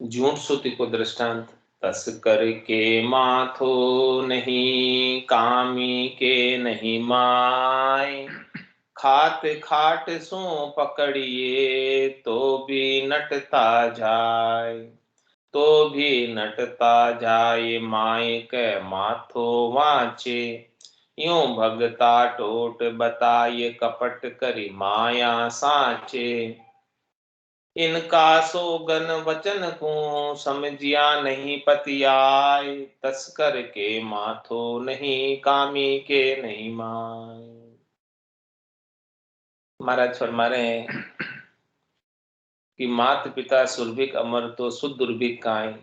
झूठ सुति को दृष्टांत। तस्कर के माथो नहीं, कामी के नहीं माय। खात खाट सो पकड़िए तो भी नटता जाए, तो भी नटता जाए। माय के माथो वाचे, यूं भगता टोट बताए। कपट करी माया साचे, इनका सोगन वचन को समझिया नहीं पतियाय। तस्कर के माथो नहीं, कामी के नहीं माय। महाराज फरमा रहे हैं कि मात पिता सुरभिक अमर तो सुध दुर्भिक काए।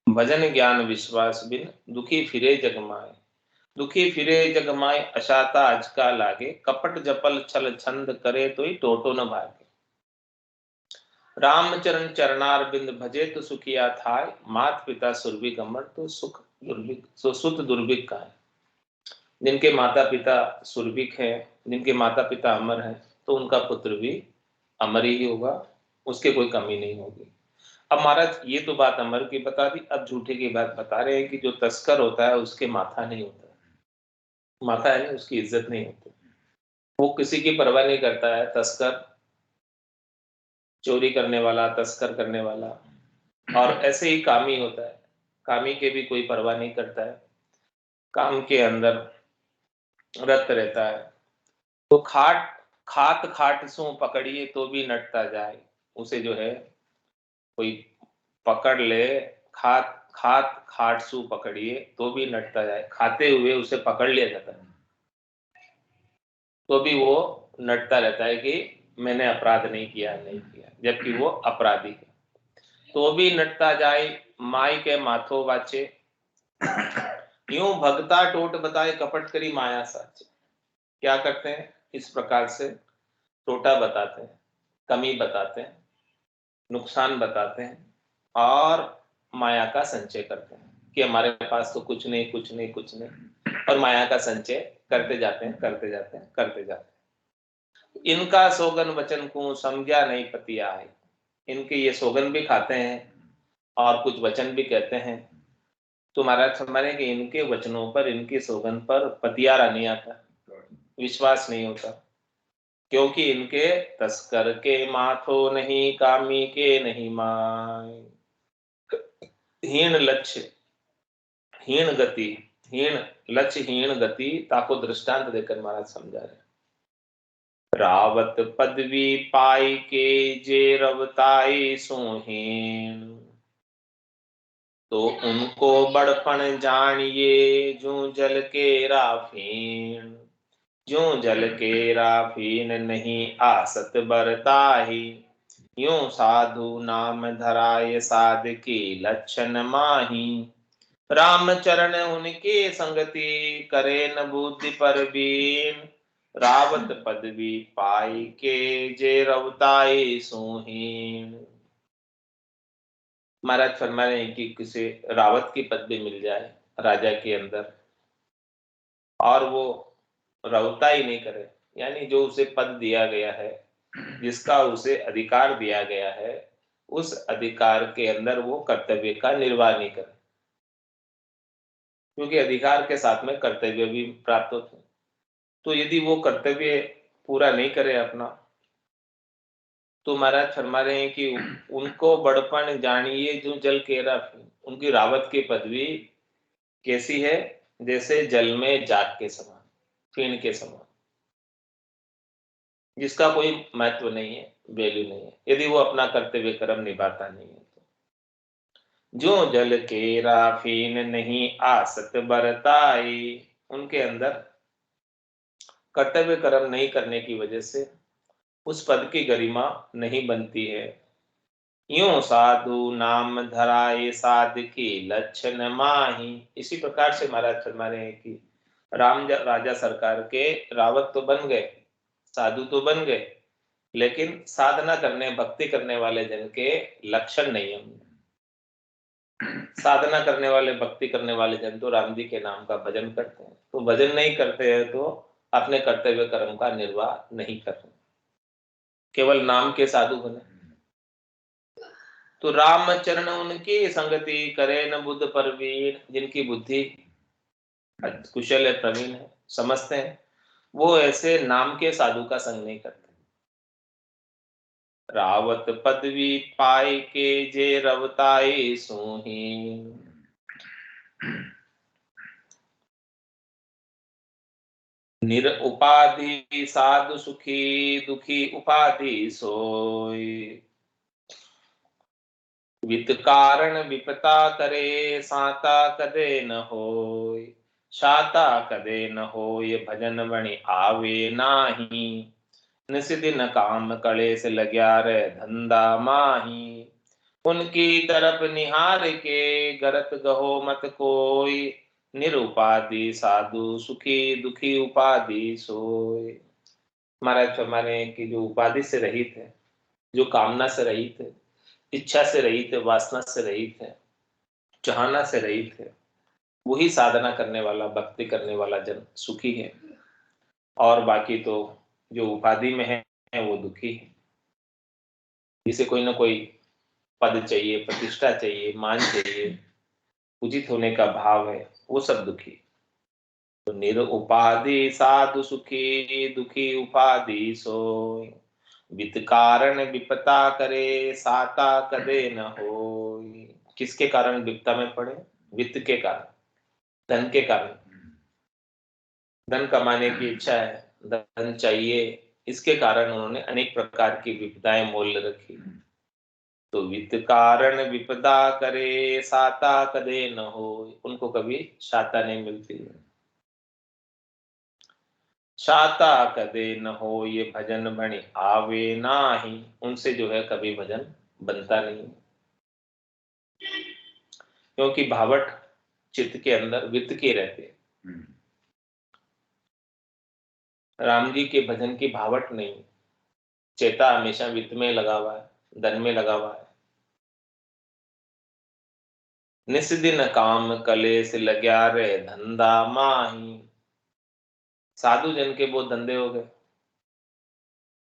भजन ज्ञान विश्वास बिन दुखी फिरे जग माए। दुखी फिरे जग माए अशाता अजका लागे। कपट जपल छल छंद करे तो ही टोटो न भागे। रामचरण चरणार बिंद भजे तो सुखिया थाय। मात पिता सुरभिक अमर तो सुख दुर्भिक, सो सुत दुर्भिक का है। जिनके माता पिता सुरभिक है, जिनके माता पिता अमर है, तो उनका पुत्र भी अमर ही होगा, उसके कोई कमी नहीं होगी। अब महाराज ये तो बात अमर की बता दी, अब झूठे की बात बता रहे हैं कि जो तस्कर होता है उसके माथा नहीं होता। माथा है ना, उसकी इज्जत नहीं होती, वो किसी की परवाह नहीं करता है। तस्कर, चोरी करने वाला, तस्कर करने वाला, और ऐसे ही कामी होता है। कामी के भी कोई परवाह नहीं करता है, काम के अंदर रत रहता है। तो खात खाट सो पकड़िए तो भी नटता जाए। उसे जो है कोई पकड़ ले, खात खात खाट सू पकड़िए तो भी नटता जाए। खाते हुए उसे पकड़ लिया जाता है तो भी वो नटता रहता है कि मैंने अपराध नहीं किया, नहीं किया, जबकि वो अपराधी है। तो भी नटता जाए, माई के माथो वाचे। यूं भगता टोट बताए, कपट करी माया साचे। क्या करते हैं? इस प्रकार से टोटा बताते हैं, कमी बताते हैं, नुकसान बताते हैं, और माया का संचय करते हैं कि हमारे पास तो कुछ नहीं, कुछ नहीं, कुछ नहीं, और माया का संचय करते जाते हैं, करते जाते हैं, करते जाते हैं। इनका सोगन वचन को समझा नहीं पतिया है। इनके ये सोगन भी खाते हैं और कुछ वचन भी कहते हैं, तो महाराज समझे कि इनके वचनों पर, इनके सोगन पर पतियारा नहीं आता, विश्वास नहीं होता, क्योंकि इनके तस्कर के माथो नहीं, कामी के नहीं माय। हीन लक्ष्य, हीन गति, हीन लक्ष्य, हीन गति, ताको दृष्टांत देकर महाराज समझा रहे। रावत पदवी पाई के जे रवताई सोहीन, तो उनको बड़पन जानिए जो जल के राफीन। जो जल के राफीन नहीं आसत बरताही। यूं साधु नाम धराय साध की लक्षण माही। राम चरण उनके संगति करे न बुद्धि परवीन। रावत पदवी पाई के जे रवताई सोहीन। महाराज फरमा रहे हैं कि किसी रावत की पदवी मिल जाए राजा के अंदर, और वो रवता ही नहीं करे, यानी जो उसे पद दिया गया है, जिसका उसे अधिकार दिया गया है, उस अधिकार के अंदर वो कर्तव्य का निर्वाह नहीं करे, क्योंकि अधिकार के साथ में कर्तव्य भी प्राप्त होते हैं। तो यदि वो कर्तव्य पूरा नहीं करे अपना, तो महाराज फरमा रहे हैं कि उनको बड़पन जानिए जो जल केरा। उनकी रावत की पदवी कैसी है? जैसे जल में जाग के समान, फीण के समान, जिसका कोई महत्व नहीं है, वैल्यू नहीं है, यदि वो अपना कर्तव्य कर्म निभाता नहीं है तो। जो जल केरा फीन नहीं आसत बरताई, उनके अंदर कर्तव्य कर्म नहीं करने की वजह से उस पद की गरिमा नहीं बनती है। यूं साधु नाम धराए साध की लक्षण माही। इसी प्रकार से महाराज फरमा रहे हैं कि राम राजा सरकार के रावत तो बन गए, साधु तो बन गए, लेकिन साधना करने, भक्ति करने वाले जन के लक्षण नहीं है। साधना करने वाले, भक्ति करने वाले जन तो राम जी के नाम का भजन करते हैं, तो भजन नहीं करते हैं तो अपने कर्तव्य कर्म का निर्वाह नहीं कर रहे, केवल नाम के साधु बने। तो राम चरण उनकी संगति करे न बुद्ध परवीन, जिनकी बुद्धि कुशल है, प्रवीण है, समझते हैं, वो ऐसे नाम के साधु का संग नहीं करते। रावत पदवी पाई के जे रवताई सोही, निर उपाधि साधु सुखी दुखी उपाधि सोई, वित कारण विपता करे साता कदे न होय, शाता कदे न होय भजन बणि आवे नाही, निस्दिन काम कलेस लग्या रे धंधा माही, उनकी तरफ निहार के गरत गहो मत कोई, निरुपाधि साधु सुखी दुखी उपाधि सोय। महाराज हमारे की जो उपाधि से रहित है, जो कामना से रहित है, इच्छा से रहित है, वासना से रहित है, चाहना से रहित है, वही साधना करने वाला, भक्ति करने वाला जन सुखी है, और बाकी तो जो उपाधि में है वो दुखी है। जिसे कोई ना कोई पद चाहिए, प्रतिष्ठा चाहिए, मान चाहिए, उचित होने का भाव है, वो सब दुखी। तो निर उपाधि साधु सुखी दुखी उपाधि सोय, वित कारण विपता करे साता कदे न होय। किसके कारण विपता में पड़े? वित्त के कारण, धन के कारण। धन कमाने की इच्छा है, धन चाहिए, इसके कारण उन्होंने अनेक प्रकार की विपदाएं मोल रखी। तो वित्त कारण विपदा करे साता कदे न हो, उनको कभी शाता नहीं मिलती है। शाता कदे न हो ये भजन बणि आवे नाही, उनसे जो है कभी भजन बनता नहीं, क्योंकि भावट चित्त के अंदर वित्त के रहते हैं। राम जी के भजन की भावट नहीं, चेता हमेशा वित्त में लगा हुआ है, धन में लगा हुआ है। निस्दिन काम कलेस लग्या रे धंधा माही, साधु जन के वो धंधे हो गए,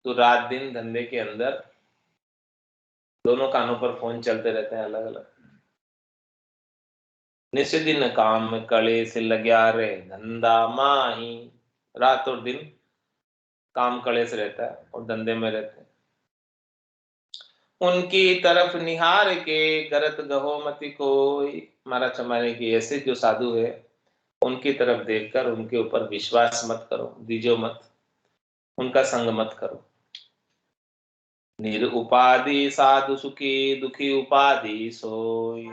तो रात दिन धंधे के अंदर दोनों कानों पर फोन चलते रहते हैं अलग अलग। निस्दिन काम कलेस लग्या रे धंधा माही, रात और दिन काम कलेस रहता है और धंधे में रहते हैं। उनकी तरफ निहार के गरत गहो मति कोई, महाराज हमारे की ऐसे जो साधु है उनकी तरफ देखकर उनके ऊपर विश्वास मत करो, दीजो मत, उनका संग मत करो। निर उपाधि साधु सुखी दुखी उपाधि सोई,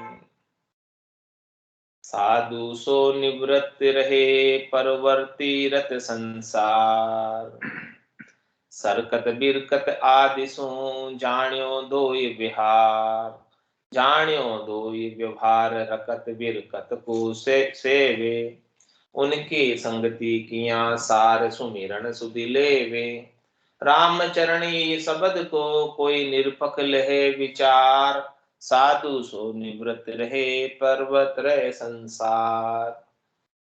साधु सो निवृत्त रहे परवर्ती रत संसार, सरकत बिरकत आदि सो जाण्यो दोय विहार, जाण्यो दोय व्यवहार रकत बिरकत को सेवे, उनकी संगति किया सार सुमिरन सुधि लेवे, राम चरणी शब्द को कोई निरपक लहे विचार, साधु सो निवृत्त रहे पर्वत रहे संसार।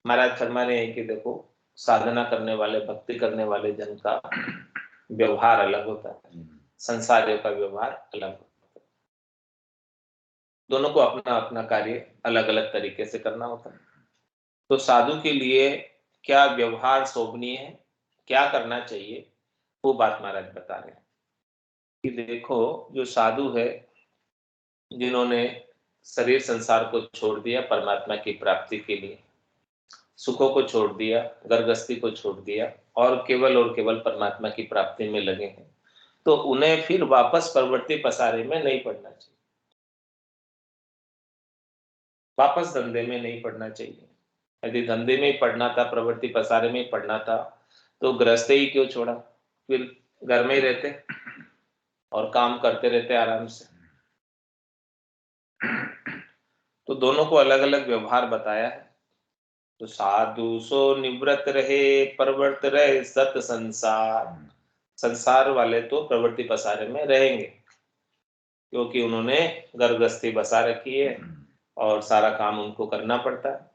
महाराज फरमा रहे हैं कि देखो, साधना करने वाले, भक्ति करने वाले जन का व्यवहार अलग होता है, संसारियों का व्यवहार अलग होता है। दोनों को अपना अपना कार्य अलग अलग तरीके से करना होता है। तो साधु के लिए क्या व्यवहार शोभनीय है, क्या करना चाहिए, वो बात महाराज बता रहे हैं कि देखो, जो साधु है जिन्होंने शरीर संसार को छोड़ दिया परमात्मा की प्राप्ति के लिए, सुखों को छोड़ दिया, गर्गस्थी को छोड़ दिया और केवल परमात्मा की प्राप्ति में लगे हैं, तो उन्हें फिर वापस प्रवृत्ति पसारे में नहीं पड़ना चाहिए, वापस धंधे में नहीं पड़ना चाहिए। यदि धंधे में ही पढ़ना था, प्रवृत्ति पसारे में ही पढ़ना था, तो गृहस्थ ही क्यों छोड़ा, फिर घर में ही रहते और काम करते रहते आराम से। तो दोनों को अलग अलग व्यवहार बताया है। तो साधु सो निवृत्त रहे परवर्त रहे सत संसार, संसार वाले तो प्रवृत्ति पसारे में रहेंगे क्योंकि उन्होंने गर्भगृहस्थी बसा रखी है और सारा काम उनको करना पड़ता है।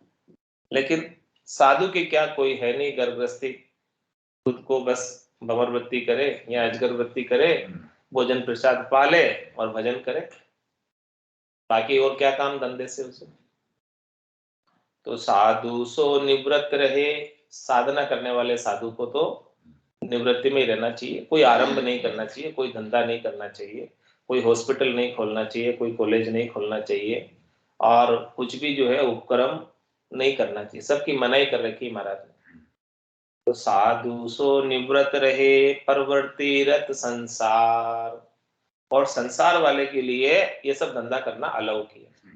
लेकिन साधु की क्या कोई है नहीं घर गृहस्थी, खुद को बस भंवरवृत्ति करे या अजगरवृत्ति करे, भोजन प्रसाद पाले और भजन करे, बाकी और क्या काम धंधे से उसे। तो साधु सो निवृत्त रहे, साधना करने वाले साधु को तो निवृत्ति में ही रहना चाहिए, कोई आरंभ नहीं करना चाहिए, कोई धंधा नहीं करना चाहिए, कोई हॉस्पिटल नहीं खोलना चाहिए, कोई कॉलेज नहीं खोलना चाहिए, और कुछ भी जो है उपक्रम नहीं करना चाहिए, सबकी मनाही कर रखी महाराज ने। तो साधु सो निवृत्त रहे, परवर्ती रत संसार, और संसार वाले के लिए ये सब धंधा करना अलाउड किया,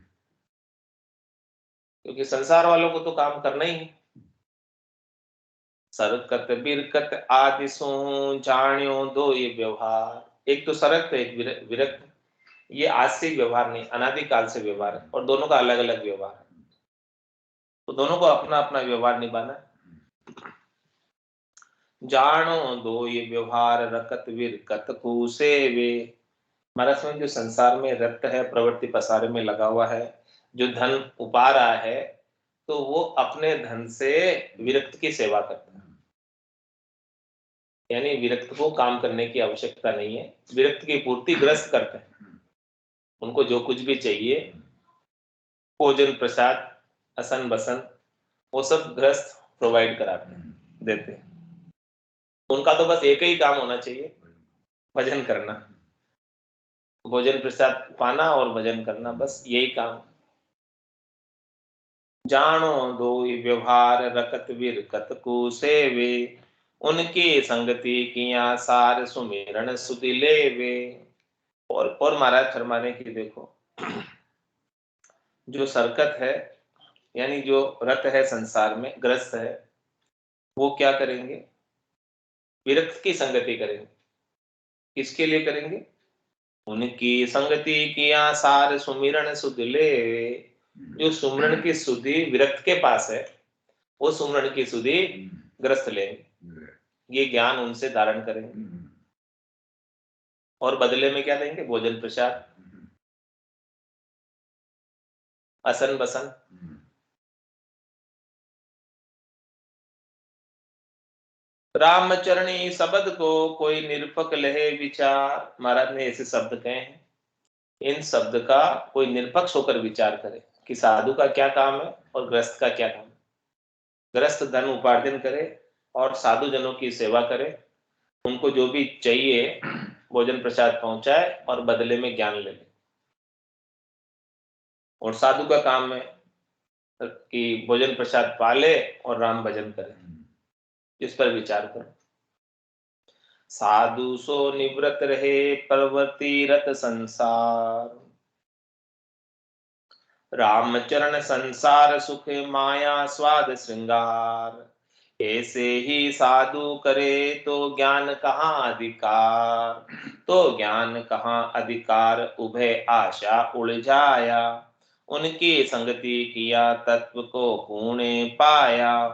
क्योंकि संसार वालों को तो काम करना ही है। सरकत बिरकत आदि सो जाण्यो दो ये व्यवहार, एक तो सरक्त एक विरक्त, ये आज से व्यवहार नहीं, अनादिकाल से व्यवहार है, और दोनों का अलग अलग व्यवहार है, तो दोनों को अपना अपना व्यवहार निभाना है। जानो दो ये व्यवहार रकत विरकत कूसे वे, महाराज में जो संसार में रक्त है, प्रवृत्ति पसारे में लगा हुआ है, जो धन उपा रहा है, तो वो अपने धन से विरक्त की सेवा करता है, यानी विरक्त को काम करने की आवश्यकता नहीं है, विरक्त की पूर्ति ग्रस्त करते हैं, उनको जो कुछ भी चाहिए, भोजन प्रसाद असन बसन वो सब ग्रस्त प्रोवाइड कराते हैं, देते हैं। उनका तो बस एक ही काम होना चाहिए, भजन करना, भोजन प्रसाद पाना और भजन करना, बस यही काम। जानो दो व्यवहार रकत विरकत को सेवे, उनकी संगति किया सार सुमिरन सुधि लेवे। और महाराज फरमाने की देखो, जो सरकत है यानी जो रत है संसार में ग्रस्त है, वो क्या करेंगे, विरक्त की संगति करेंगे। किसके लिए करेंगे, उनकी संगति किया सार सुमिरन सुधि लेवे, जो सुमरण की सुधि विरक्त के पास है, वो सुमरण की सुधि ग्रस्त लेंगे, ये ज्ञान उनसे धारण करेंगे, और बदले में क्या देंगे, भोजन प्रसाद असन बसन। रामचरणी शब्द को कोई निरपक लहे विचार, महाराज ने ऐसे शब्द कहे हैं, इन शब्द का कोई निरपक्ष होकर विचार करे कि साधु का क्या काम है और ग्रस्त का क्या काम है। ग्रस्त धन उपार्जन करे और साधु जनों की सेवा करे, उनको जो भी चाहिए भोजन प्रसाद पहुंचाए और बदले में ज्ञान ले ले। और साधु का काम है कि भोजन प्रसाद पाले और राम भजन करे, इस पर विचार करो। साधु सो निवृत रहे, परवर्ती रत संसार, रामचरण संसार सुख माया स्वाद श्रृंगार, ऐसे ही साधु करे तो ज्ञान कहाँ अधिकार, तो ज्ञान कहाँ अधिकार उभय आशा उलझाया, उनकी संगति किया तत्व को पुणे पाया,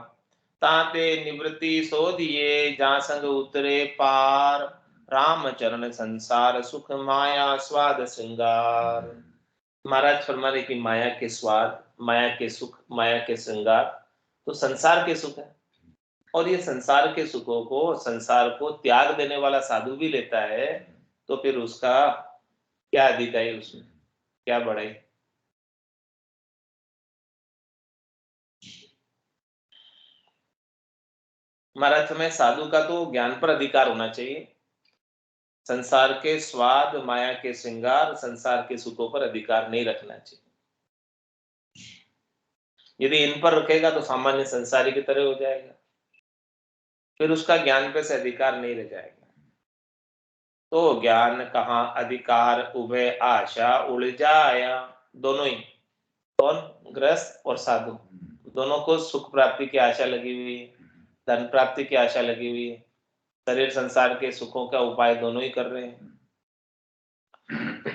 ताते निवृत्ति सो दिए जा संग उतरे पार, रामचरण संसार सुख माया स्वाद श्रृंगार। महाराज फरमाने की माया के स्वाद, माया के सुख, माया के श्रृंगार तो संसार के सुख है, और ये संसार के सुखों को, संसार को त्याग देने वाला साधु भी लेता है, तो फिर उसका क्या अधिकारी, उसमें क्या बढ़ाई। महाराज में साधु का तो ज्ञान पर अधिकार होना चाहिए, संसार के स्वाद, माया के श्रृंगार, संसार के सुखों पर अधिकार नहीं रखना चाहिए। यदि इन पर रखेगा तो सामान्य संसारी की तरह हो जाएगा, फिर उसका ज्ञान पे से अधिकार नहीं रह जाएगा। तो ज्ञान कहाँ अधिकार उभय आशा उलझाया, दोनों ही, कौन, गृहस्थ और साधु, दोनों को सुख प्राप्ति की आशा लगी हुई है, धन प्राप्ति की आशा लगी हुई है, शरीर संसार के सुखों का उपाय दोनों ही कर रहे हैं।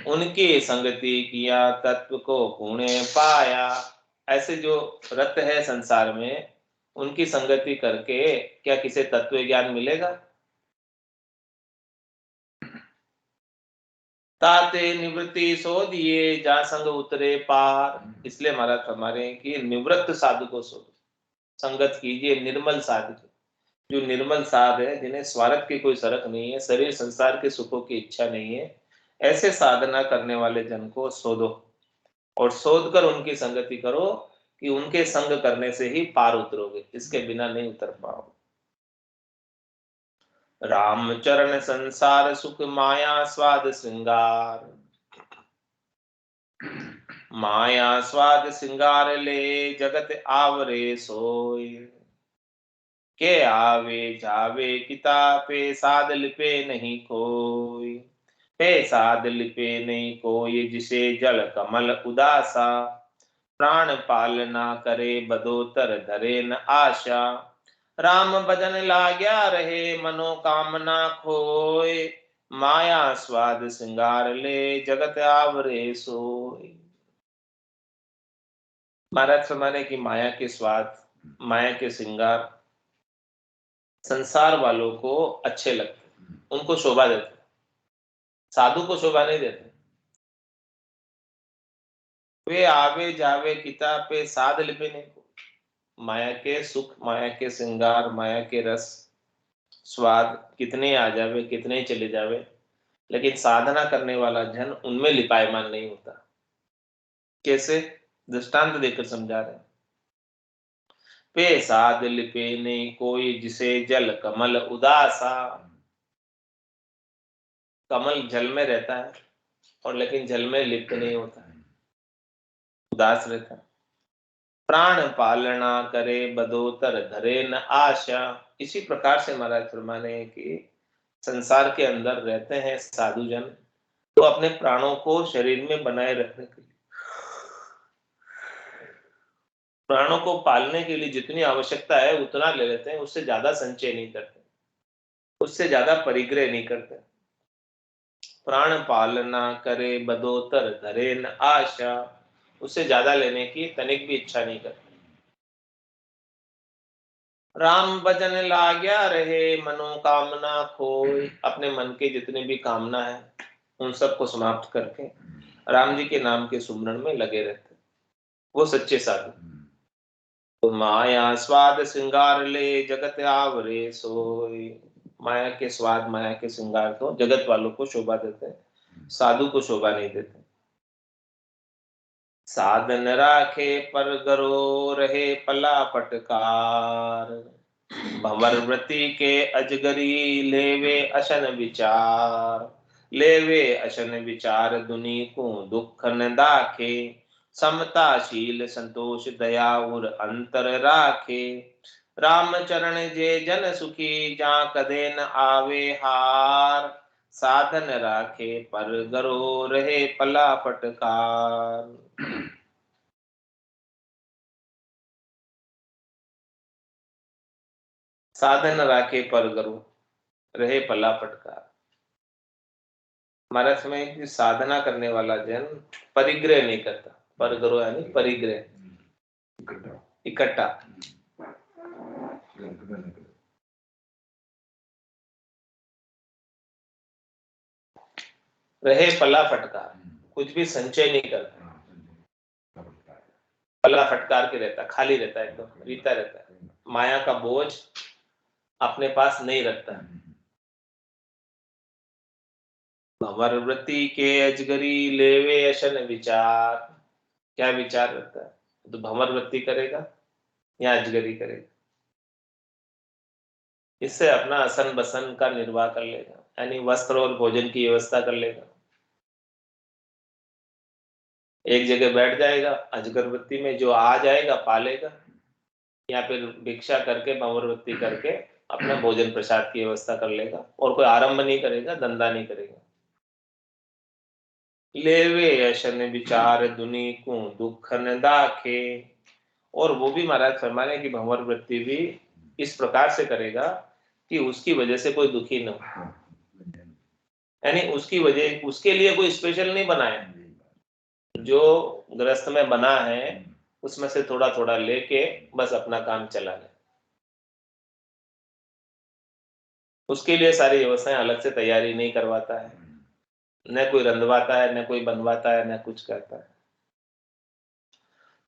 उनकी संगति किया तत्व को पुणे पाया, ऐसे जो रत है संसार में, उनकी संगति करके क्या किसे तत्व ज्ञान मिलेगा। ताते निवृत्ति सो दिए जा संग उतरे पार। इसलिए महाराज फरमारे हैं कि निवृत्त साधु को सो संगत कीजिए निर्मल साधु की। जो निर्मल साध है, जिन्हें स्वार्थ की कोई सरक नहीं है, शरीर संसार के सुखों की इच्छा नहीं है, ऐसे साधना करने वाले जन को शोधो और शोध कर उनकी संगति करो कि उनके संग करने से ही पार उतरोगे, इसके बिना नहीं उतर पाओगे। राम चरण संसार सुख माया स्वाद श्रृंगार। माया स्वाद श्रृंगार ले जगत आवरे सोय। के आवे जावे किताबे साध लिपे नहीं कोई। पे साध लिपे नहीं कोई जिसे जल कमल उदासा। प्राण पालना करे बदोतर धरे न आशा। राम भजन लाग्या रहे मनोकामना खोए। माया स्वाद श्रृंगार ले जगत आवरे सोय। महाराज फरमाने की माया के स्वाद, माया के श्रृंगार संसार वालों को अच्छे लगते, उनको शोभा देते, साधु को शोभा नहीं देते। वे आवे जावे किताब पे साध लिपे नहीं को। माया के सुख, माया के श्रृंगार, माया के रस स्वाद कितने आ जावे कितने चले जावे, लेकिन साधना करने वाला जन उनमें लिपायमान नहीं होता। कैसे? दृष्टांत देकर समझा रहे हैं। पे साध लिपे नहीं कोई जिसे जल कमल उदासा। कमल जल में रहता है और लेकिन जल में लिप्त नहीं होता है, उदास रहता है। प्राण पालना करे बदोतर धरे न आशा। इसी प्रकार से महाराज फरमाने कि संसार के अंदर रहते हैं साधु जन, तो अपने प्राणों को शरीर में बनाए रखने के लिए, प्राणों को पालने के लिए जितनी आवश्यकता है उतना ले लेते हैं, उससे ज्यादा संचय नहीं करते, उससे ज्यादा परिग्रह नहीं करते। प्राण पालना करे बदोतर धरे न आशा, उससे ज्यादा लेने की तनिक भी इच्छा नहीं करते। राम भजन लाग्या रहे मनोकामना खोए। अपने मन के जितने भी कामना है उन सबको समाप्त करके राम जी के नाम के सुमरण में लगे रहते, वो सच्चे साधु। तो माया स्वाद श्रृंगार ले जगत आवरे सोई। माया के स्वाद, माया के श्रृंगार तो जगत वालों को शोभा देते हैं, साधु को शोभा नहीं देते। साधन राखे पर गरो रहे पला पटकार। भंवर व्रति के अजगरी लेवे अशन विचार। लेवे अशन विचार दुनी को दुख न दाखे। समताशील संतोष दया उर अंतर राखे। राम चरण जे जन सुखी जा कदे न आवे हार। साधन राखे पर गरो रहे पला पटकार। साधन राखे पर गरो रहे पला पटकार। हमारा समय की साधना करने वाला जन परिग्रह नहीं करता। पर गरो यानी परिग्रह, इकट्ठा। रहे पला फटकार, कुछ भी संचय नहीं करता, पला फटकार के रहता, खाली रहता है, एकदम रीता रहता है, माया का बोझ अपने पास नहीं रखता। भंवर वृत्ति के अजगरी लेवे अशन विचार। क्या विचार रखता है? तो भंवर वृत्ति करेगा या अजगरी करेगा, इससे अपना असन बसन का निर्वाह कर लेगा, यानी वस्त्र और भोजन की व्यवस्था कर लेगा। एक जगह बैठ जाएगा, अजगर वृत्ति में जो आ जाएगा पालेगा, या फिर भिक्षा करके भंवर वृत्ति करके अपना भोजन प्रसाद की व्यवस्था कर लेगा, और कोई आरंभ नहीं करेगा, धंधा नहीं करेगा। लेवे अशन विचार दुनी को दुख न दाखे। और वो भी महाराज फरमाने की भंवर वृत्ति भी इस प्रकार से करेगा कि उसकी वजह से कोई दुखी न हो, यानी उसकी वजह, उसके लिए कोई स्पेशल नहीं बनाया, जो ग्रस्त में बना है उसमें से थोड़ा थोड़ा लेके बस अपना काम चला ले, उसके लिए सारी व्यवस्थाएं अलग से तैयारी नहीं करवाता है। न कोई रंधवाता है, न कोई बनवाता है, न कुछ करता है।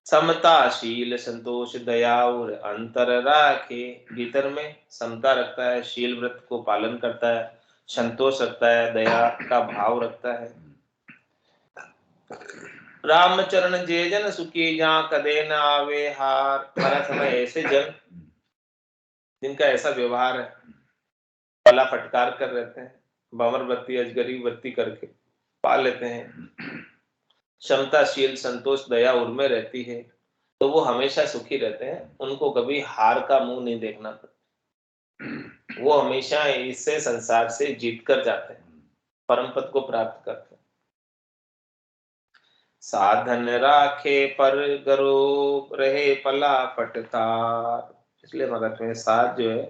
समता शील संतोष दया और अंतर राखे, भीतर में समता रखता है, शील व्रत को पालन करता है, संतोष रखता है, दया का भाव रखता है। रामचरण जे जन सुखी जहाँ कदे न आवे हार, हमारा समय ऐसे जन जिनका ऐसा व्यवहार है, पला फटकार कर रहते हैं, भंवर वृत्ति अजगरी वृत्ति करके पाल लेते हैं, क्षमताशील संतोष दया उनमें रहती है, तो वो हमेशा सुखी रहते हैं। उनको कभी हार का मुंह नहीं देखना पड़ता, वो हमेशा इससे संसार से जीत कर जाते हैं, परम पद को प्राप्त करते हैं। साधन राखे पर गरो रहे पला पटतार, इसलिए मगध में साध जो है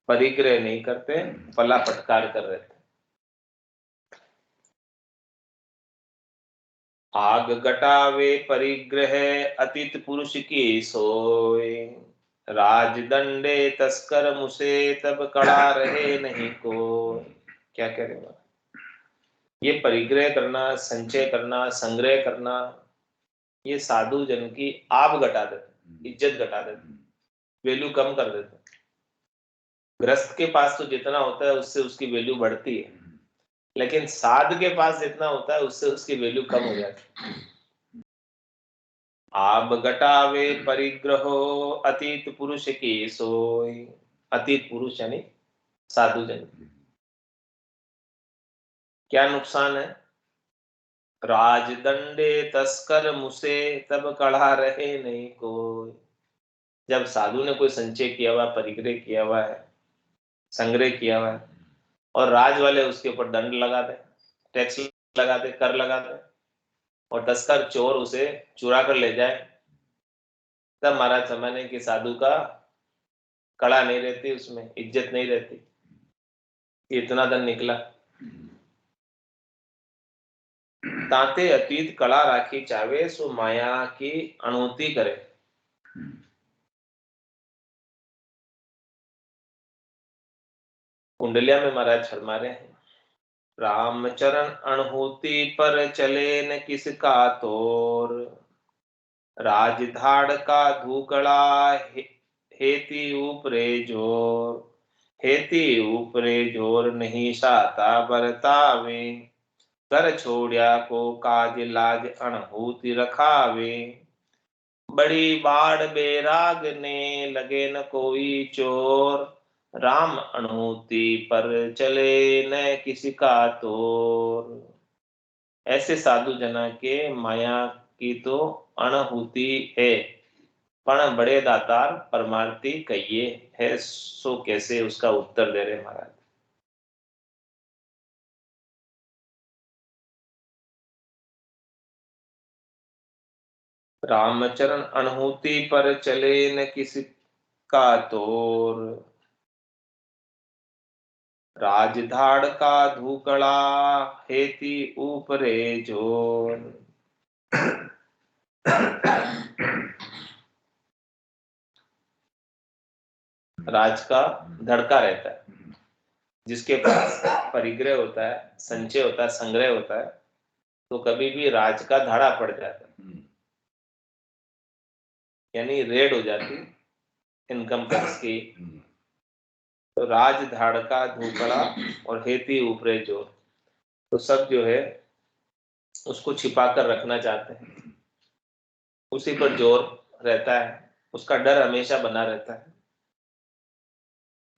परिग्रह नहीं करते, पला फटकार कर रहते। आग गटावे परिग्रह अतीत पुरुष की सोए, राजदंडे तस्कर मुसे तब कड़ा रहे नहीं को। क्या कह रहे हो? ये परिग्रह करना, संचय करना, संग्रह करना, ये साधु जन की आब घटा देते, इज्जत घटा देते, वैल्यू कम कर देते। गृहस्थ के पास तो जितना होता है उससे उसकी वैल्यू बढ़ती है, लेकिन साध के पास जितना होता है उससे उसकी वैल्यू कम हो जाती है। आब घटावे परिग्रहो अतीत पुरुष की सोई, अतीत पुरुष यानी साधु जन। क्या नुकसान है? राजदंडे तस्कर मुसे तब कड़ा रहे नहीं कोई। जब साधु ने कोई संचय किया हुआ, परिग्रह किया हुआ है, संग्रह किया हुआ है, और राज वाले उसके ऊपर दंड लगा दे, टैक्स लगा दे, कर लगा दे, और तस्कर चोर उसे चुरा कर ले जाए, तब महाराज समझने कि साधु का कड़ा नहीं रहती, उसमें इज्जत नहीं रहती। इतना धन निकला। ताते अतीत कला राखी चावे सो माया की अणुति करे। कुंडलिया में महाराज फरमा रहे हैं, रामचरण अणहुति पर चले न किसका तोर, राजधाड़ का धूकड़ा हेती ऊपरे जोर, हेती ऊपरे जोर नहीं साता बरतावे, कर छोड़िया को काज लाज अणहुति रखावे, बड़ी बाढ़ बेराग ने लगे न कोई चोर, राम अणहुति पर चले न किसी का तोर। ऐसे साधु जना के माया की तो अणहुति है, पण बड़े दातार परमार्थी कहिए है, सो कैसे उसका उत्तर दे रहे महाराज। रामचरण अणहुति पर चले न किसी का तोर, राजधाड़ का धूकड़ा हेती ऊपरे जोर। राज का धड़का रहता है, जिसके पास परिग्रह होता है, संचय होता है, संग्रह होता है, तो कभी भी राज का धाड़ा पड़ जाता है, यानी रेड हो जाती इनकम टैक्स की। तो राज धाड़ का धूकड़ा और हेती ऊपरे जोर, तो सब जो है उसको छिपा कर रखना चाहते हैं, उसी पर जोर रहता है, उसका डर हमेशा बना रहता है।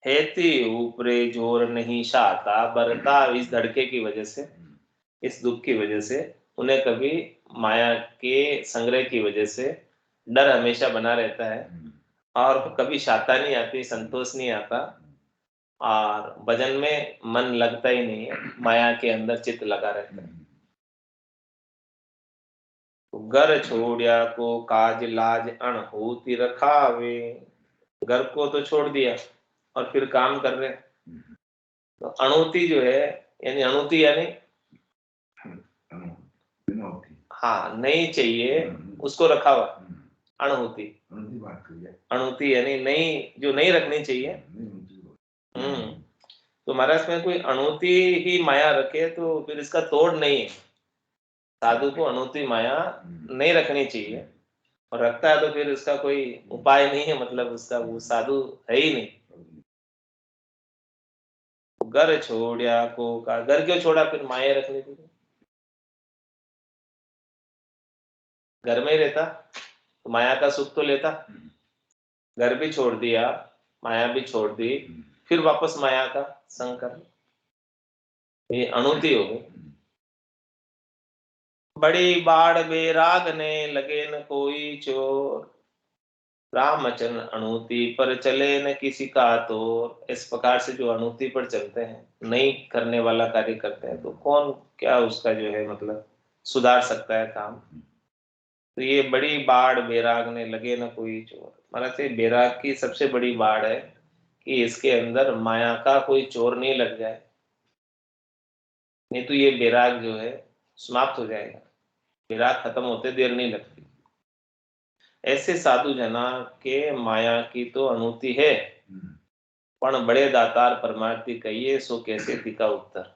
हेती ऊपरे जोर नहीं शाता बरता, इस धड़के की वजह से, इस दुख की वजह से उन्हें कभी माया के संग्रह की वजह से डर हमेशा बना रहता है, और कभी शाता नहीं आती, संतोष नहीं आता, और भजन में मन लगता ही नहीं है, माया के अंदर चित्त लगा रहता है। घर छोड़िया को काज लाज अणहुति रखावे, घर को तो छोड़ दिया और फिर काम कर रहे। तो अणुति जो है, यानी अणुति यानी हाँ नहीं चाहिए उसको रखा हुआ, अणुति, अणुति यानी नहीं, जो नहीं रखनी चाहिए। तो महाराज में कोई अणुति ही माया रखे तो फिर इसका तोड़ नहीं है। साधु को अणुति माया नहीं रखनी चाहिए, और रखता है तो फिर उसका कोई उपाय नहीं है, मतलब उसका वो साधु है ही नहीं। घर छोड़ा को का, घर क्यों छोड़ा, फिर माया रखनी थी। घर में ही रहता तो माया का सुख तो लेता। घर भी छोड़ दिया, माया भी छोड़ दी, फिर वापस माया का संग कर, ये अणुति हो गई। बड़ी बाढ़ बेराग ने लगे न कोई चोर, रामचरण अणुति पर चले न किसी का तोर। इस प्रकार से जो अणुति पर चलते हैं, नहीं करने वाला कार्य करते हैं, तो कौन क्या उसका जो है मतलब सुधार सकता है काम। तो ये बड़ी बाढ़ बेराग ने लगे न कोई चोर, मतलब से बेराग की सबसे बड़ी बाढ़ है कि इसके अंदर माया का कोई चोर नहीं लग जाए, नहीं तो ये बेराग जो है समाप्त हो जाएगा। बेराग खत्म होते देर नहीं लगती। ऐसे साधु जना के माया की तो अनुभूति है, पण बड़े दातार परमार्थी कहिए सो कैसे तिका उत्तर।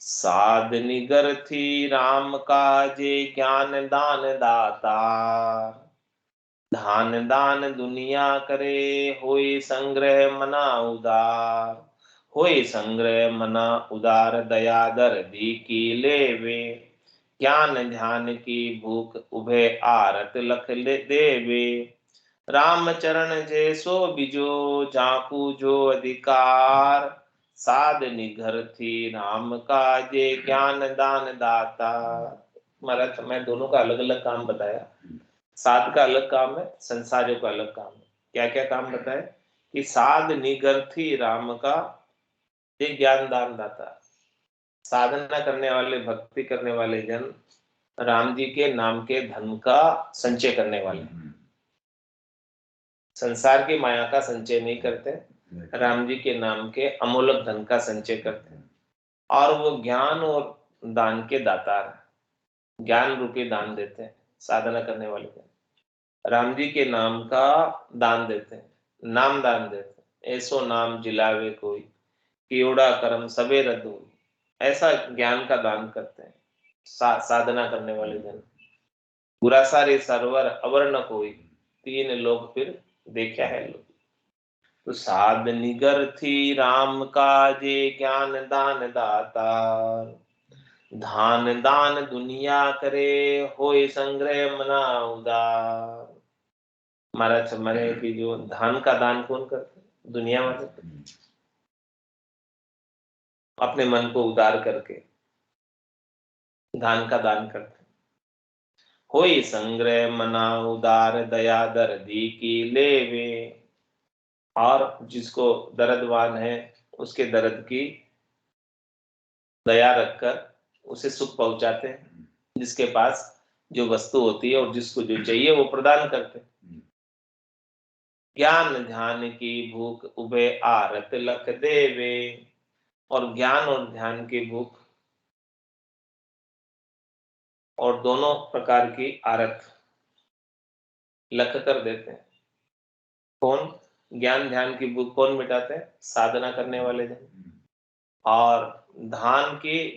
साध निगर थी राम काजे ज्ञान दान दाता, धान दान दुनिया करे होई संग्रह मना उदार। होई संग्रह मना उदार दयादर दी की लेवे, ज्ञान ध्यान की भूख उभे आरत लख ले देवे। राम चरण जैसो बिजो जाकू जो अधिकार, साध निघर थी राम काजे ज्ञान दान दाता। महाराज मैं दोनों का अलग अलग काम बताया। साध का अलग काम है, संसारियों का अलग काम है। क्या क्या काम बताए कि साध निगर थी राम का ये ज्ञान दान दाता। साधना करने वाले, भक्ति करने वाले जन राम जी के नाम के धन का संचय करने वाले, संसार की माया का संचय नहीं करते, राम जी के नाम के अमूलक धन का संचय करते हैं। और वो ज्ञान और दान के दातार, ज्ञान रूपी दान देते हैं साधना करने वाले जन। राम जी के नाम का दान देते हैं, नाम दान देते हैं। ऐसो नाम जिलावे कोई, कियोड़ा कर्म सबे रद्द हुई। ऐसा ज्ञान का दान करते हैं साधना करने वाले जन। बुरा सारे सरवर अवर न कोई, तीन लोग फिर देखा है लोग। तो साध निगर थी राम काजे ज्ञान दान दाता, धान दान दुनिया करे होय संग्रह मना उदार। महाराज मरे कि जो धान का दान कौन करते, दुनिया वाले, अपने मन को उदार करके धान का दान करते। होई संग्रह मना उदार दयादर दी की लेवे, और जिसको दर्दवान है उसके दर्द की दया रखकर उसे सुख पहुंचाते हैं। जिसके पास जो वस्तु होती है और जिसको जो चाहिए वो प्रदान करते हैं। ज्ञान ध्यान की भूख उभे आरत लख देवे, और ज्ञान और ध्यान की भूख और दोनों प्रकार की आरत लख कर देते हैं। कौन? ज्ञान ध्यान की भूख कौन मिटाते हैं? साधना करने वाले जन। और धान की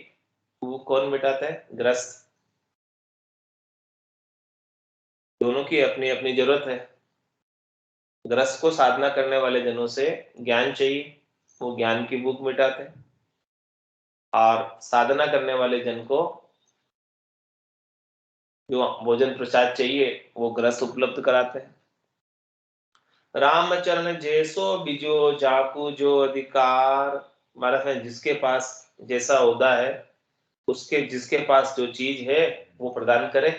भूख कौन मिटाते हैं? ग्रस्त। दोनों की अपनी अपनी जरूरत है। ग्रस्त को साधना करने वाले जनों से ज्ञान चाहिए, वो ज्ञान की भूख मिटाते हैं। और साधना करने वाले जन को जो भोजन प्रसाद चाहिए वो ग्रस्त उपलब्ध कराते हैं। रामचरण जैसो बिजो जाकू जो अधिकार, महाराज है जिसके पास जैसा ओहदा है उसके, जिसके पास जो चीज है वो प्रदान करे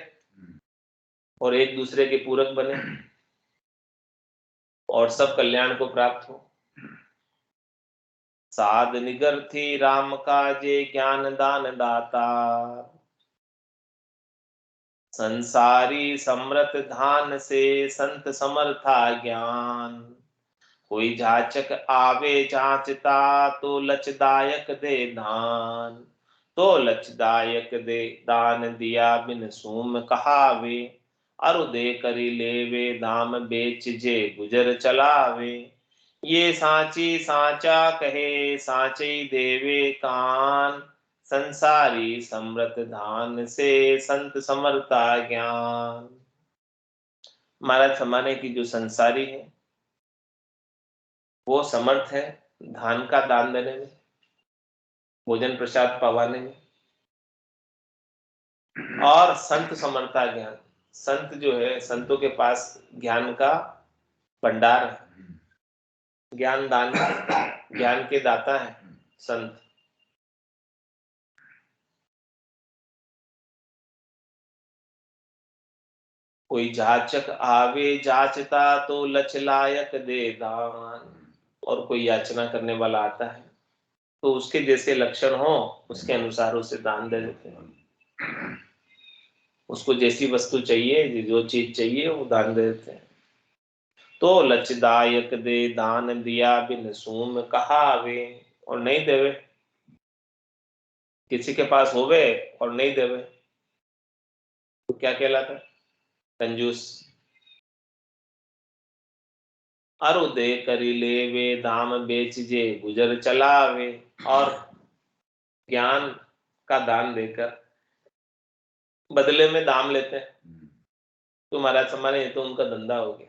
और एक दूसरे के पूरक बने और सब कल्याण को प्राप्त हो। साध निगर थी राम काजे ज्ञान दान दाता, संसारी समरथ धान से संत समर्था ज्ञान। कोई जाचक आवे जांचता तो लचदायक दे दान। तो लचदायक दे दान दिया बिन सूम कहावे, अरु दे करी लेवे दाम बेच जे गुजर चलावे। ये सांची सांचा कहे सांचे देवे कान, संसारी समृत धान से संत समरता ज्ञान। महाराज फरमाने की जो संसारी है वो समर्थ है धान का दान देने में, भोजन प्रसाद पवाने में, और संत समर्था ज्ञान, संत जो है संतों के पास ज्ञान का भंडार है, ज्ञान दान, ज्ञान के दाता है संत। कोई जाचक आवे जाचता तो लचलायक दे दान, और कोई याचना करने वाला आता है तो उसके जैसे लक्षण हो उसके अनुसार उसे दान दे देते हैं। उसको जैसी वस्तु चाहिए, जो चीज चाहिए वो दान दे देते हैं। तो लचदायक दे दान दिया बिन सूम कहावे, और नहीं देवे, किसी के पास होवे और नहीं देवे तो क्या कहलाता है? कंजूस। अरु दे करी लेवे दाम बेच जे गुजर चलावे, और ज्ञान का दान देकर बदले में दाम लेते हैं तो महाराज सम्माने ये तो उनका धंधा हो गया,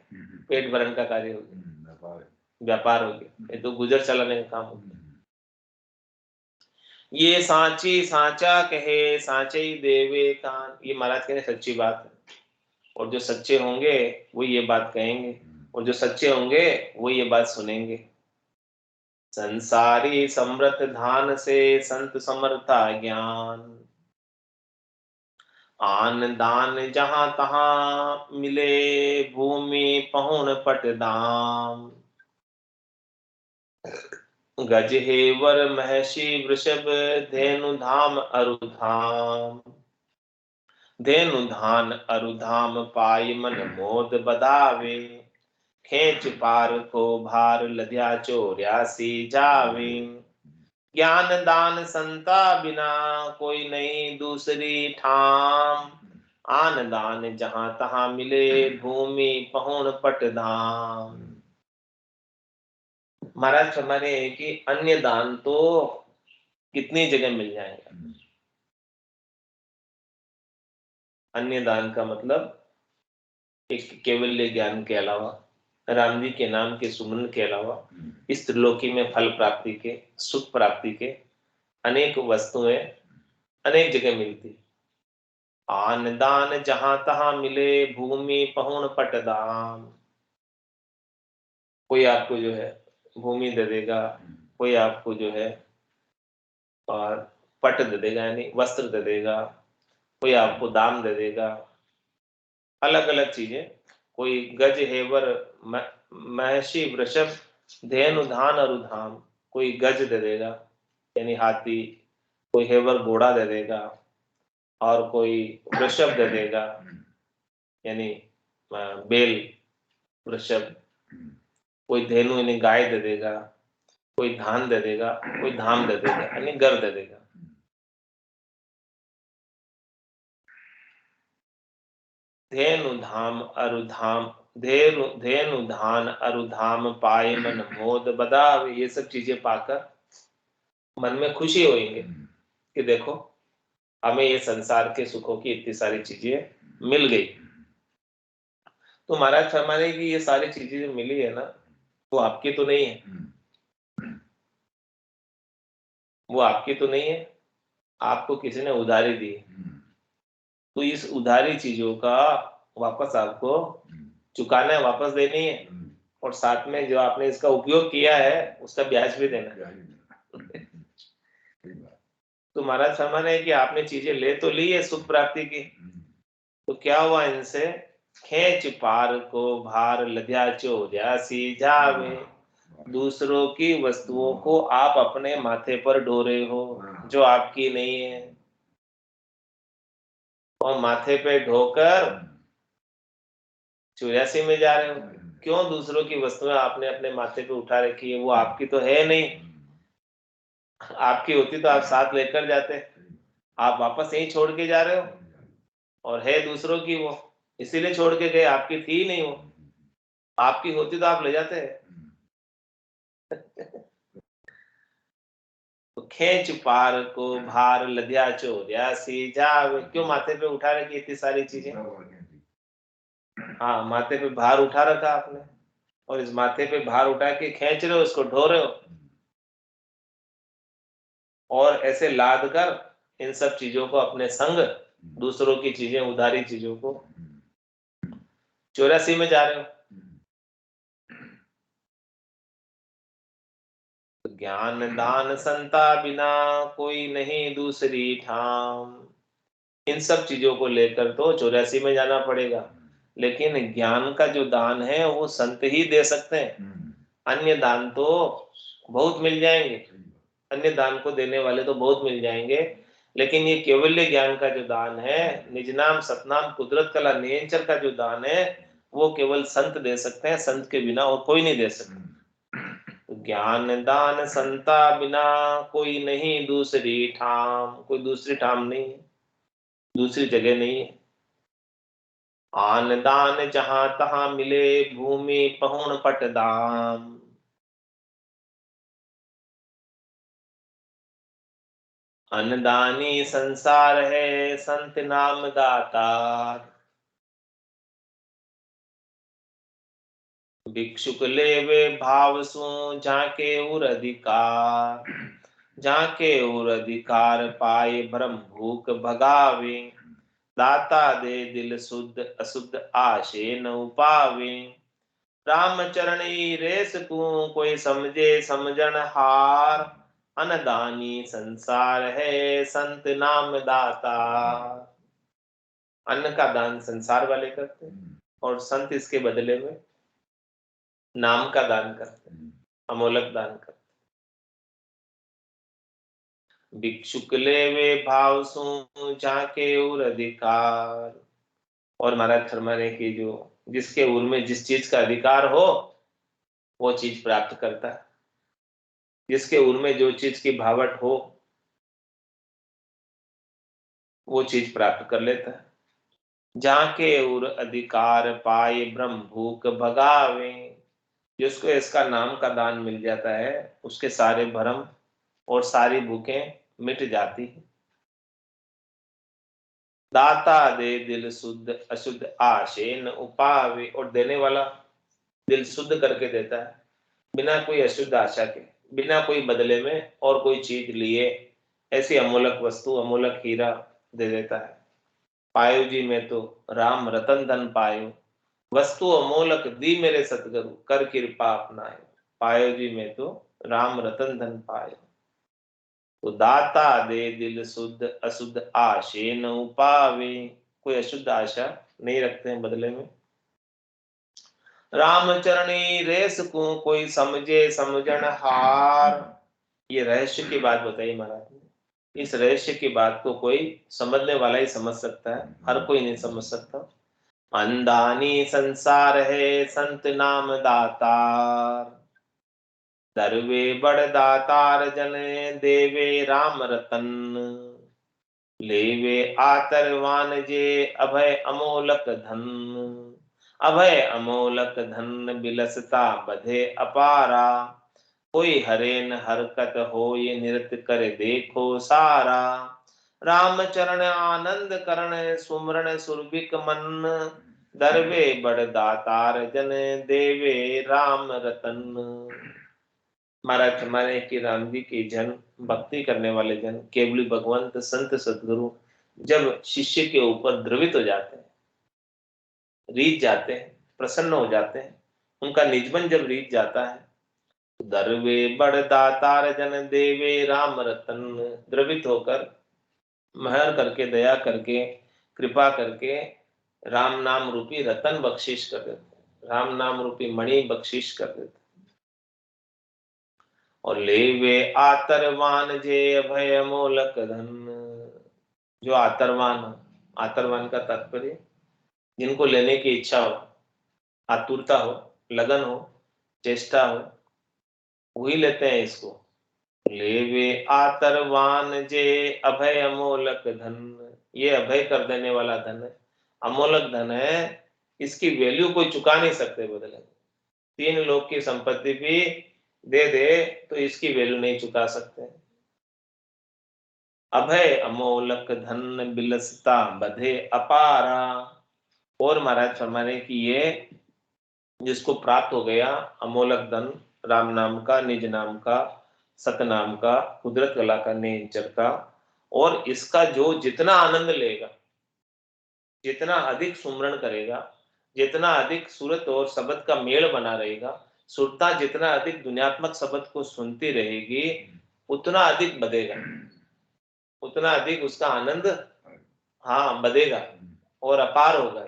पेट भरण का कार्य हो गया, व्यापार हो गया, ये तो गुजर चलाने का काम हो गया। ये सांची सांचा कहे सांचे ही देवे कान, ये महाराज कह रहे सच्ची बात है, और जो सच्चे होंगे वो ये बात कहेंगे, और जो सच्चे होंगे वो ये बात सुनेंगे। संसारी समृत धान से संत समर्था ज्ञान, आन दान जहां तहां मिले भूमि पहुन पट दाम। गज हेवर महषि वृषभ धेनु धाम अरुधाम, धेनु धान अरुधाम पाई मन मोद बदावे, खेच पार को भार लध्या चौर्यासी जावे। ज्ञान दान संता बिना कोई नहीं दूसरी ठाम, आन दान जहां तहां मिले भूमि पहुन पट धाम। महाराज फरमाने कि अन्य दान तो कितनी जगह मिल जाएगा। अन्य दान का मतलब एक केवल्य ज्ञान के अलावा, राम जी के नाम के सुमरन के अलावा इस त्रिलोकी में फल प्राप्ति के, सुख प्राप्ति के अनेक वस्तुएं अनेक जगह मिलती। आन दान जहां तहां मिले भूमि पहुन पट दाम, कोई आपको जो है भूमि दे देगा, कोई आपको जो है और पट दे देगा यानी वस्त्र दे देगा, कोई आपको दाम दे देगा, अलग अलग चीजें। कोई गज हेवर महर्षि वृषभ धेनु धान और उधाम, कोई गज दे देगा यानी हाथी, कोई हेवर घोड़ा दे देगा, और कोई वृषभ दे देगा यानी बेल वृषभ, कोई धेनु यानी गाय दे देगा, कोई धान दे देगा, कोई धाम दे देगा यानी घर दे देगा। धेनु धाम अरुधाम, धेनु धान अरुधाम पाए मन मोद बदावे, ये सब चीजें पाकर मन में खुशी होएंगे कि देखो हमें ये संसार के सुखों की इतनी सारी चीजें मिल गई। तो महाराज फरमाने की ये सारी चीजें जो मिली है ना वो आपकी तो नहीं है, वो आपकी तो नहीं है, आपको किसी ने उधारी दी। तो इस उधारी चीजों का वापस आपको चुकाना है, वापस देनी है, और साथ में जो आपने इसका उपयोग किया है उसका ब्याज भी देना है। तो महाराज फरमाने है कि आपने चीजें ले तो ली है सुख प्राप्ति की, तो क्या हुआ इनसे? खेच पार को भार लद्या चौर्यासी जावे, दूसरों की वस्तुओं को आप अपने माथे पर ढोरे हो जो आपकी नहीं है, और माथे पे ढोकर चौरासी में जा रहे हो। क्यों दूसरों की वस्तुएं आपने अपने माथे पे उठा रखी है? वो आपकी तो है नहीं, आपकी होती तो आप साथ लेकर जाते, आप वापस यहीं छोड़ के जा रहे हो, और है दूसरों की वो, इसीलिए छोड़ के गए, आपकी थी नहीं वो, आपकी होती तो आप ले जाते। तो खेच पार को भार लद्या चौर्यासी जावे, क्यों माथे पे उठा रखी इतनी सारी चीजें? हाँ, माथे पे भार उठा रखा आपने, और इस माथे पे भार उठा के खींच रहे हो, उसको ढो रहे हो, और ऐसे लाद कर इन सब चीजों को अपने संग, दूसरों की चीजें, उधारी चीजों को 84 में जा रहे हो। ज्ञान दान संता बिना कोई नहीं दूसरी ठाम, इन सब चीजों को लेकर तो 84 में जाना पड़ेगा। लेकिन ज्ञान का जो दान है वो संत ही दे सकते हैं, अन्य दान तो बहुत मिल जाएंगे, अन्य दान को देने वाले तो बहुत मिल जाएंगे, लेकिन ये केवल्य ज्ञान का जो दान है, निज नाम सतनाम कुदरत कला नियंचर का जो दान है, वो केवल संत दे सकते हैं, संत के बिना और कोई नहीं दे सकता। ज्ञान दान संता बिना कोई नहीं दूसरी ठाम, कोई दूसरी ठाम नहीं है, दूसरी जगह नहीं है। आन दान जहां तहां मिले भूमि पहुन पट दाम, अन्नदानी संसार है संत नाम दातार, भिक्षुक लेवे भाव सु झाके उर अधिकार, झाके उर अधिकार पाए ब्रह्म भूख भगावे, दाता दे दिल शुद्ध अशुद्ध आशे न उपावे, राम चरणी रेस को कोई समझे समझन हार, अन्नदानी संसार है संत नाम दाता। अन्न का दान संसार वाले करते हैं, और संत इसके बदले में नाम का दान करते हैं, अमोलक दान करते हैं। भिक्षुक लेवे भाव सु झाके उर अधिकार, और महाराज फरमा रहे कि जो जिसके उर में जिस चीज का अधिकार हो वो चीज प्राप्त करता है, जिसके उर में जो चीज की भावट हो वो चीज प्राप्त कर लेता है। जाके उर अधिकार पाए ब्रह्म भूख भगावे, जिसको इसका नाम का दान मिल जाता है उसके सारे भ्रम और सारी भूखें मिट जाती है। दाता दे दिल शुद्ध अशुद्ध आशे न उपावे, और देने वाला दिल शुद्ध करके देता है, बिना कोई अशुद्ध आशा के, बिना कोई बदले में और कोई चीज लिए, ऐसी अमूलक वस्तु अमूलक हीरा दे देता है। पायो जी मैं तो राम रतन धन पायो, वस्तु अमोलक दी मेरे सतगुरु कर कृपा अपनाए, पायो जी मैं तो राम रतन धन पायो। तो दाता दे दिल शुद्ध अशुद्ध आशे न उपावे, कोई अशुद्ध आशा नहीं रखते हैं बदले में। रामचरणी रेस को कोई समझे समझन हार, ये रहस्य की बात बताई महाराज ने। इस रहस्य की बात को कोई समझने वाला ही समझ सकता है, हर कोई नहीं समझ सकता। अंधानी संसार है संत नाम दातार, दरवे बड़ दातार जन देवे राम रतन, लेवे आतरवान जे अभय अमोलक धन, अभय अमोलक धन बिलसता बधे अपारा, कोई हरेन हरकत हो ये नृत्य कर देखो सारा, राम चरण आनंद करण सुमरण सुरभिक मन, दरवे बड़ दातार जन देवे राम रतन। महाराज हमारे कि राम जी के जन, भक्ति करने वाले जन, केवली भगवंत संत सदगुरु जब शिष्य के ऊपर द्रवित हो जाते हैं, रीझ जाते हैं, प्रसन्न हो जाते हैं, उनका निजमन जब रीझ जाता है, दरवे बड़ दातार जन देवे राम रतन, द्रवित होकर महर करके दया करके कृपा करके राम नाम रूपी रतन बख्शिश कर देते, राम नाम रूपी मणि बख्शिश कर देते। और लेवे आतरवान जे अभय अमोलक धन, जो आतरवान, आतरवान का तात्पर्य जिनको लेने की इच्छा हो, आतुरता हो, लगन हो, चेष्टा हो, वही लेते हैं इसको। लेवे आतरवान जे अभय अमोलक धन, ये अभय कर देने वाला धन है, अमोलक धन है, इसकी वैल्यू कोई चुका नहीं सकते बदले। 3 लोग की संपत्ति भी दे दे तो इसकी वैल्यू नहीं चुका सकते। अभय अमोलक धन बिलसता बधे अपारा। और महाराज फरमाने की ये जिसको प्राप्त हो गया अमोलक धन, राम नाम का, निज नाम का, सतनाम का, कुदरत कला का, नेचर का, और इसका जो जितना आनंद लेगा, जितना अधिक सुमरण करेगा, जितना अधिक सूरत और शब्द का मेल बना रहेगा, सुरता जितना अधिक दुनियात्मक शब्द को सुनती रहेगी, उतना अधिक बढ़ेगा, उतना अधिक उसका आनंद हाँ बढ़ेगा और अपार होगा।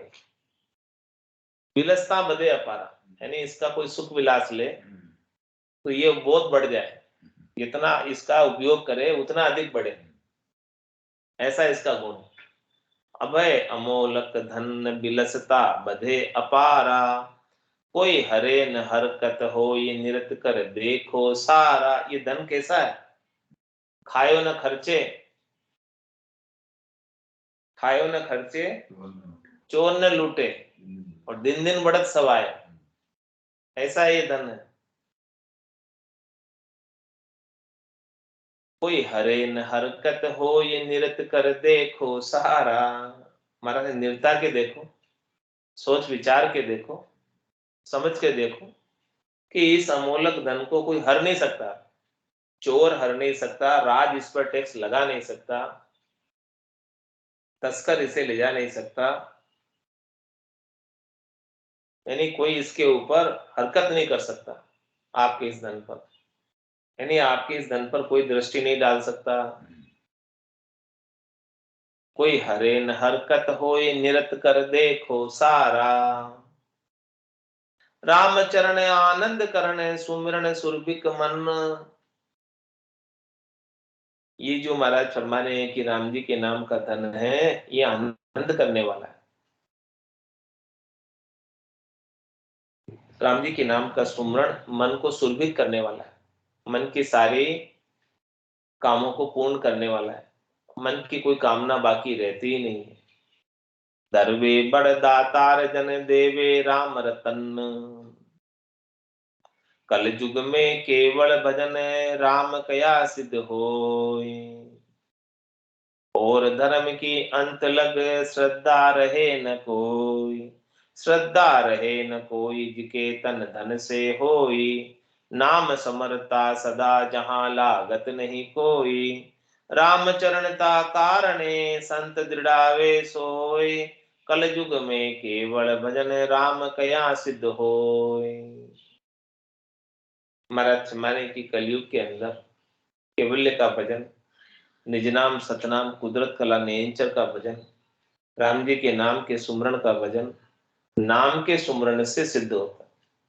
विलसता बदे अपारा, यानी इसका कोई सुख विलास ले तो ये बहुत बढ़ जाए, जितना इसका उपयोग करे उतना अधिक बढ़े, ऐसा इसका गुण। अभय अमोलक धन बिलसता बधे अपारा, कोई हरे न हरकत हो ये निरत कर देखो सारा। ये धन कैसा है? खायो न खर्चे, खायो न खर्चे, चोर न लूटे, और दिन दिन बढ़त सवाए, ऐसा ये धन है। कोई हरे न हरकत हो ये निरत कर देखो सारा। महाराज निर्ता के देखो, सोच विचार के देखो, समझ के देखो कि इस अमोलक धन को कोई हर नहीं सकता, चोर हर नहीं सकता, राज इस पर टैक्स लगा नहीं सकता, तस्कर इसे ले जा नहीं सकता, यानी कोई इसके ऊपर हरकत नहीं कर सकता आपके इस धन पर, यानी आपके इस धन पर कोई दृष्टि नहीं डाल सकता। कोई हरे न हरकत हो ये निरत कर देखो सारा। राम चरण आनंद करण सुमिरन सुरभिक मन। ये जो महाराज फरमाने हैं कि राम जी के नाम का धन है, ये आनंद करने वाला है। राम जी के नाम का सुमरण मन को सुरभित करने वाला है, मन की सारी कामों को पूर्ण करने वाला है, मन की कोई कामना बाकी रहती ही नहीं है। दरवे बड़ दातार जन देवे राम रतन, कल युग में केवल भजन राम कया सिद्ध होय। और धर्म की अंत लग श्रद्धा रहे न कोई, श्रद्धा रहे न कोई जिके तन धन से होई। नाम समरता सदा जहां लागत नहीं कोई, राम चरणता कारणे संत दृढ़ावे सोय। कल युग में केवल भजन राम कया सिद्ध होय। महाराज माने की कलयुग के अंदर केवल्य का भजन, निज नाम सतनाम कुदरत कला नेचर का भजन, राम जी के नाम के सुमरण का भजन, नाम के सुमरण से सिद्ध होता है।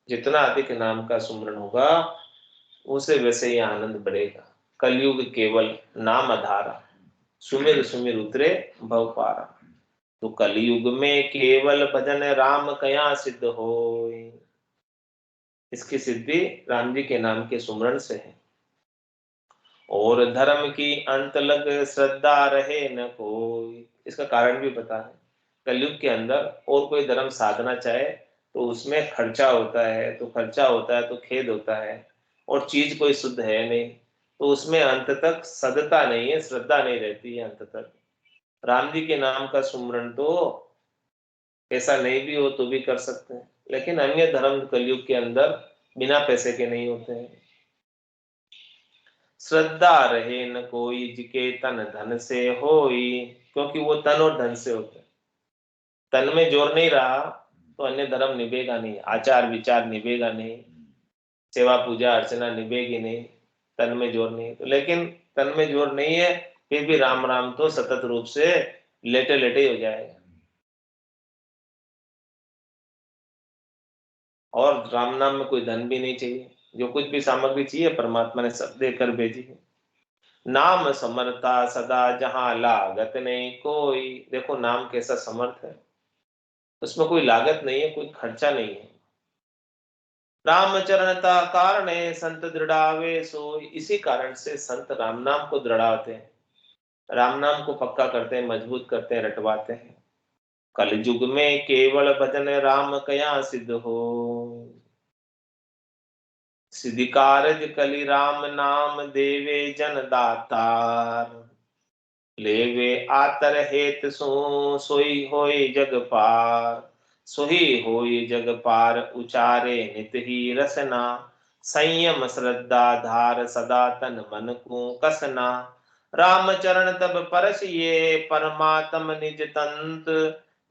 जितना अधिक नाम का सुमरण होगा उसे वैसे ही आनंद बढ़ेगा। कलयुग केवल नाम आधारा, सुमिर सुमिर उतरे भव पारा। तो कलयुग में केवल भजन राम कया सिद्ध होय। इसकी सिद्धि राम जी के नाम के सुमरण से है। और धर्म की अंत लग श्रद्धा रहे न कोई, इसका कारण भी बता है। कलयुग के अंदर और कोई धर्म साधना चाहे तो उसमें खर्चा होता है, तो खर्चा होता है तो खेद होता है, और चीज कोई शुद्ध है नहीं, तो उसमें अंत तक सदता नहीं है, श्रद्धा नहीं रहती है अंत तक। राम जी के नाम का सुमरण तो पैसा नहीं भी हो तो भी कर सकते हैं, लेकिन अन्य धर्म कलयुग के अंदर बिना पैसे के नहीं होते हैं। श्रद्धा रहे न कोई जिके तन धन से होई, क्योंकि वो तन और धन से होते हैं। तन में जोर नहीं रहा तो अन्य धर्म निभेगा नहीं, आचार विचार निभेगा नहीं, सेवा पूजा अर्चना निभेगी नहीं, तन में जोर नहीं तो। लेकिन तन में जोर नहीं है फिर भी राम राम तो सतत रूप से लेटे लेटे हो जाएगा। और राम नाम में कोई धन भी नहीं चाहिए, जो कुछ भी सामग्री चाहिए परमात्मा ने सब देकर भेजी है। नाम समर्था सदा जहां लागत नहीं कोई। देखो नाम कैसा समर्थ है, उसमें कोई लागत नहीं है, कोई खर्चा नहीं है। राम चरणता कारण संत दृढ़ावे सोई, इसी कारण से संत राम नाम को दृढ़ाते हैं, राम नाम को पक्का करते हैं, मजबूत करते हैं, रटवाते हैं। कल युग में केवल भजन राम कया सिद्ध हो। सिद्धि कारज कलि राम नाम देवे जन दातार। लेवे आतर हेत सो सोई होय जग पार, सोही होय जग पार उचारे नित ही रसना, संयम श्रद्धा धार सदा तन मन को कसना, राम चरण तब परसिए परमात्म निज तंत,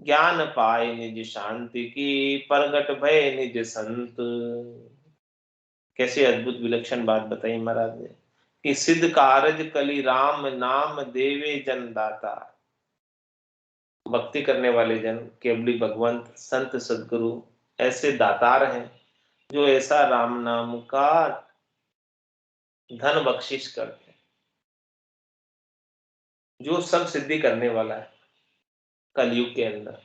ज्ञान पाए निज शांति की प्रगट भय निज संत। कैसी अद्भुत विलक्षण बात बताई महाराज ने कि सिद्ध कारज कली राम नाम देवे जन दाता। भक्ति करने वाले जन केवली भगवंत संत सदगुरु ऐसे दातार हैं जो ऐसा राम नाम का धन बख्शिश करते हैं, जो सब सिद्धि करने वाला है। कलयुग के अंदर,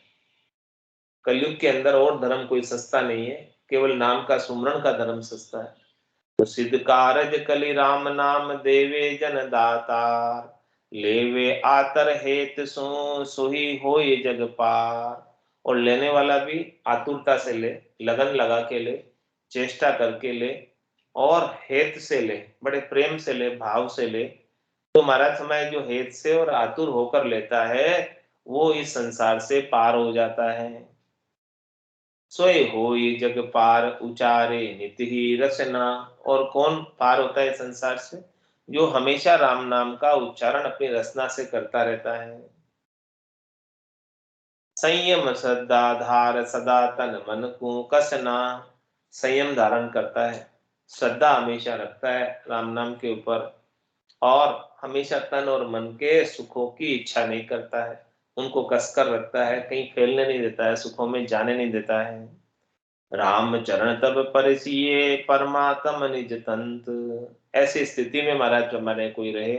कलयुग के अंदर और धर्म कोई सस्ता नहीं है, केवल नाम का सुमरण का धर्म सस्ता है। तो सिद्ध कारज कली राम नाम देवे जन दातार, लेवे आतर हेत सो सोही होय जग पार। और लेने वाला भी आतुरता से ले, लगन लगा के ले, चेष्टा करके ले और हेत से ले, बड़े प्रेम से ले, भाव से ले। तो महाराज समय जो हेत से और आतुर होकर लेता है वो इस संसार से पार हो जाता है। सोए होई जग पार उचारे नित ही रसना। और कौन पार होता है संसार से? जो हमेशा राम नाम का उच्चारण अपनी रसना से करता रहता है। संयम श्रद्धा धार सदा तन मन को कसना, संयम धारण करता है, श्रद्धा हमेशा रखता है राम नाम के ऊपर, और हमेशा तन और मन के सुखों की इच्छा नहीं करता है, उनको कसकर रखता है, कहीं फैलने नहीं देता है, सुखों में जाने नहीं देता है। राम चरण तब परसिए परमात्म निज तंत। ऐसी स्थिति में महाराज हमारे कोई रहे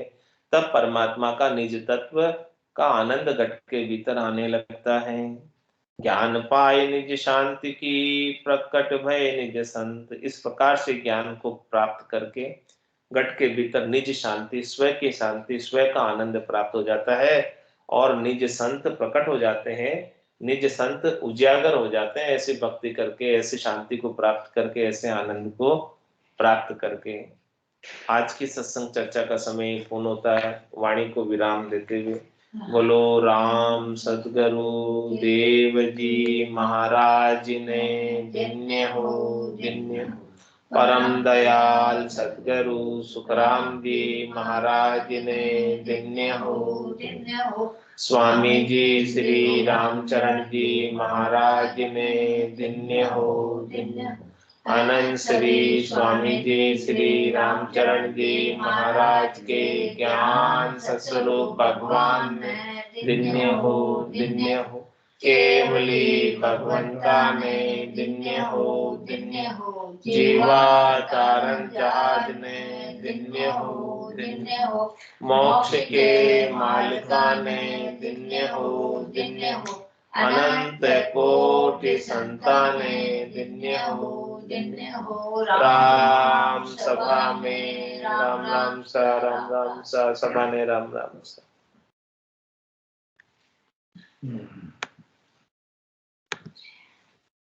तब परमात्मा का निज तत्व का आनंद घट के भीतर आने लगता है। ज्ञान पाए निज शांति की प्रकट भय निज संत। इस प्रकार से ज्ञान को प्राप्त करके घट के भीतर निज शांति, स्व की शांति, स्व का आनंद प्राप्त हो जाता है और निज संत प्रकट हो जाते हैं, निज संत उजागर हो जाते हैं ऐसी भक्ति करके, ऐसी शांति को प्राप्त करके, ऐसे आनंद को प्राप्त करके। आज की सत्संग चर्चा का समय पूर्ण होता है, वाणी को विराम देते हुए बोलो राम सद्गुरु देव जी महाराज ने धन्य हो, धन्य हो। परम दयाल सद्गुरु सुखराम जी महाराज ने धन्य हो, धन्य हो। स्वामी जी श्री रामचरण जी महाराज ने धन्य हो, धन्य हो। आनंद श्री स्वामी जी श्री रामचरण जी महाराज के ज्ञान सत्स्वरूप भगवान ने धन्य हो, धन्य हो। केवली भगवंता ने धन्य हो, धन्य हो। जीवा तारण जहाज ने धन्य हो, धन्य हो। मोक्ष के मालिका ने धन्य हो, धन्य हो। अनंत कोटि संताने धन्य हो, धन्य हो। राम सभा में राम राम सा, राम राम सा, सभा ने राम राम सा।